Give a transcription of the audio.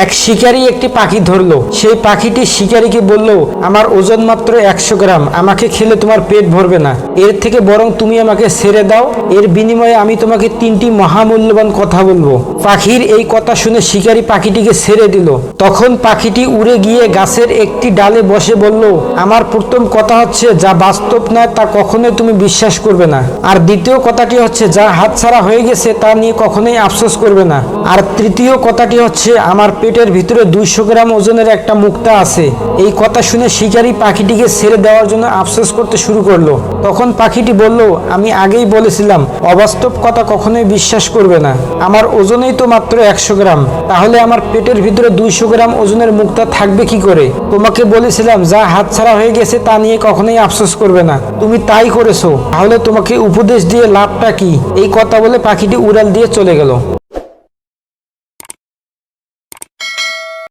এক শিকারী একটি পাখি ধরলো। সেই পাখিটি শিকারীকে বলল, আমার ওজন মাত্র 100 গ্রাম, আমাকে খেলে তোমার পেট ভরবে না, এর থেকে বরং তুমি আমাকে ছেড়ে দাও, এর বিনিময়ে আমি তোমাকে 3টি মহামূল্যবান কথা বলবো। পাখির এই কথা শুনে শিকারী পাখিটিকে ছেড়ে দিল। তখন পাখিটি উড়ে গিয়ে গাছের একটি ডালে বসে বলল, আমার প্রথম কথা হচ্ছে, যা বাস্তব নয় তা কখনোই তুমি বিশ্বাস করবে না। আর দ্বিতীয় কথাটি হচ্ছে, যা হাতছাড়া হয়ে গেছে তা নিয়ে কখনোই আফসোস করবে না। আর তৃতীয় কথাটি হচ্ছে, আমার পেটের ভিতরে 200 গ্রাম ওজনের একটা মুক্তা আছে। এই কথা শুনে শিকারী পাখিটিকে ছেড়ে দেওয়ার জন্য আফসোস করতে শুরু করলো। তখন পাখিটি বলল, আমি আগেই বলেছিলাম অবাস্তব কথা কখনোই বিশ্বাস করবে না। আমার ওজনেই তো মাত্র 100 গ্রাম, তাহলে আমার পেটের ভিতরে 200 গ্রাম ওজনের মুক্তা থাকবে কি করে? তোমাকে বলেছিলাম যা হাতছাড়া হয়ে গেছে তা নিয়ে কখনোই আফসোস করবে না, তুমি তাই করেছো, তাহলে তোমাকে উপদেশ দিয়ে লাভটা কি? এই কথা বলে পাখিটি উড়াল দিয়ে চলে গেল।